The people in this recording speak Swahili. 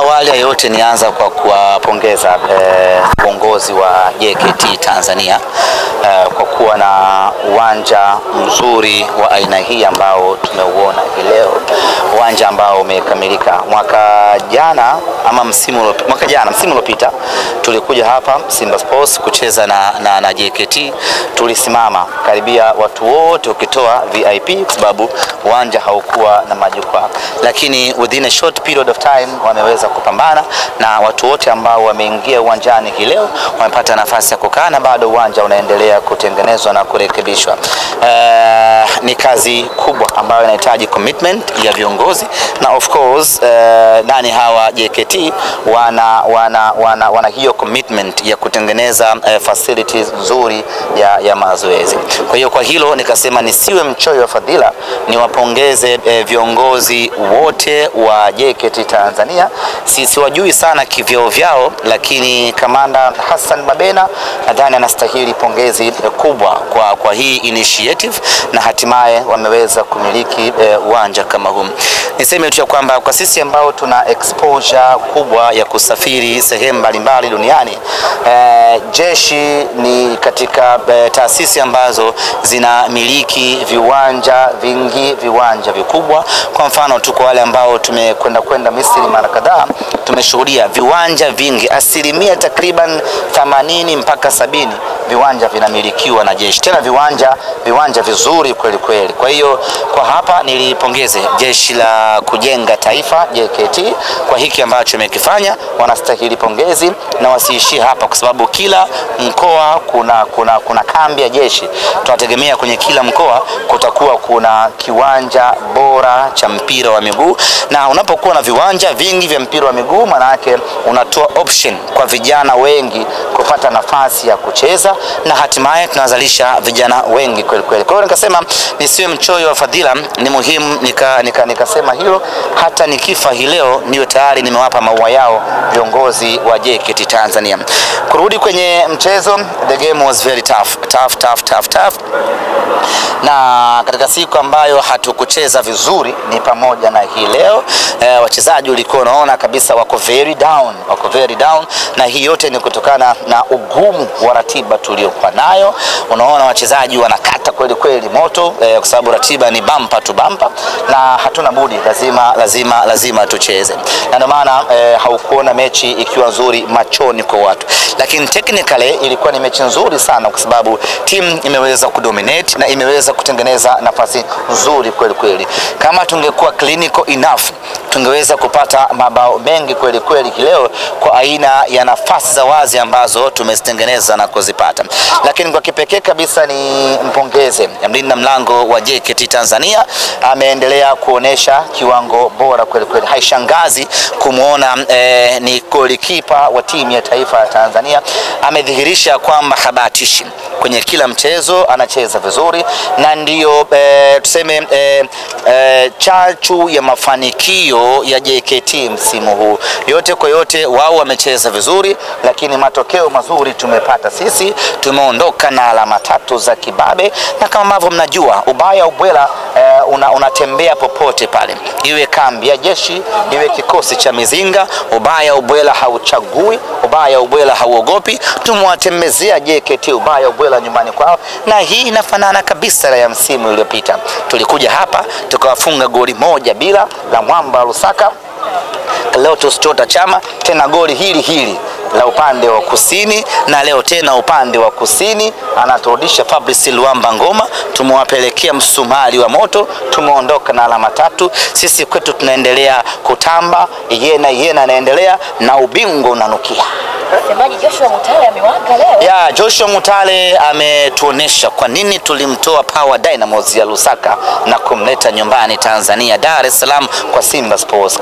Awali ya yote nianza kwa kuwapongeza uongozi wa JKT Tanzania kwa kuwa na uwanja mzuri wa aina hii ambao tumeuona leo, uwanja ambao umekamilika. Mwaka jana msimu uliopita tulikuja hapa Simba Sports kucheza na JKT, tulisimama karibia watu wote ukitoa VIP kwa sababu uwanja haukuwa na majukwaa, lakini within a short period of time wameweza kupambana na watu wote ambao wameingia uwanjani hii leo wamepata nafasi ya kukaa, na bado uwanja unaendelea kutengenezwa na kurekebishwa. Ni kazi kubwa ambayo inahitaji commitment ya viongozi, na of course nani hawa JKT wana hiyo commitment ya kutengeneza facilities nzuri ya mazoezi. Kwa hiyo kwa hilo nikasema nisiwe mchoyo wa fadhila, niwapongeze viongozi wote wa JKT Tanzania. Siwajui sana kivyao vyao, lakini Kamanda Hassan Mabena nadhani anastahili pongezi kubwa kwa hii initiative, na hatimaye wameweza kumiliki uwanja kama huu. Niseme tu kwamba kwa sisi ambao tuna exposure kubwa ya kusafiri sehemu mbalimbali duniani, jeshi ni katika taasisi ambazo zinamiliki viwanja vingi, viwanja vikubwa. Kwa mfano tuko wale ambao tumekwenda Misri mara kadhaa, tumeshuhudia viwanja vingi, asilimia takriban 80 mpaka 70 viwanja vinamilikiwa na jeshi, tena viwanja vizuri kweli kweli. Kwa hiyo kwa hapa nilipongeze jeshi la kujenga taifa JKT kwa hiki ambacho wamekifanya, wanastahili pongezi na wasiishie hapa, kwa sababu kila mkoa kuna kambi ya jeshi. Tunategemea kwenye kila mkoa kutakuwa kuna kiwanja bora cha mpira wa miguu, na unapokuwa na viwanja vingi vya mpira wa miguu maana yake unatoa option kwa vijana wengi kupata nafasi ya kucheza, na hatimaye tunazalisha vijana wengi kweli kweli. Kwa hiyo nikasema nisiwe mchoyo wa fadhila, ni muhimu nikasema hilo, hata nikifa hii leo niwe tayari nimewapa maua yao viongozi wa JKT Tanzania. Kurudi kwenye mchezo, the game was very tough. Na katika siku ambayo hatukucheza vizuri ni pamoja na hii leo, wachezaji ulikuwa unaona kabisa wako very down, na hii yote ni kutokana na ugumu wa ratiba tuliokuwa nayo. Unaona wachezaji wanakata kweli kweli moto, kwa sababu ratiba ni bumper to bumper, na hatuna budi, lazima tucheze. Na ndio maana haukuona mechi ikiwa nzuri machoni kwa watu, lakini technically ilikuwa ni mechi nzuri sana, kwa sababu timu imeweza kudominate na imeweza kutengeneza nafasi nzuri kweli kweli. Kama tungekuwa clinical enough tungeweza kupata mabao mengi kweli kweli leo kwa aina ya nafasi za wazi ambazo tumezitengeneza na kuzipata. Lakini kwa kipekee kabisa ni mpongeze mlinda mlango wa JKT Tanzania, ameendelea kuonesha kiwango bora kweli kweli. Haishangazi kumuona ni golikipa wa timu ya taifa ya Tanzania, amedhihirisha kwamba habatishi kwenye kila mchezo, anacheza vizuri, na ndio tuseme chachu ya mafanikio ya JKT msimu huu. Yote kwa yote wao wamecheza vizuri, lakini matokeo mazuri tumepata sisi. Tumeondoka na alama 3 za kibabe, na kama ambavyo mnajua ubaya ubwela unatembea popote pale, iwe kambi ya jeshi, iwe kikosi cha mizinga, ubaya ubwela hauchagui, ubaya ubwela hauogopi. Tumewatembezea JKT ubaya ubwela nyumbani kwao, na hii inafanana kabisa na ya msimu uliopita. Tulikuja hapa tukawafunga goli 1-0 la Mwamba Lusaka. Leo Chota Chama tena goli hili la upande wa kusini, na leo tena upande wa kusini anaturudisha Fabrice Luamba Ngoma. Tumewapelekea msumari wa moto, tumeondoka na alama 3. Sisi kwetu tunaendelea kutamba, yena anaendelea na ubingwa unanukia. Msemaji Joshua Mutale amewaka leo. Joshua Mutale ametuonesha kwa nini tulimtoa Power Dynamos ya Lusaka na kumleta nyumbani Tanzania, Dar es Salaam kwa Simba Sports.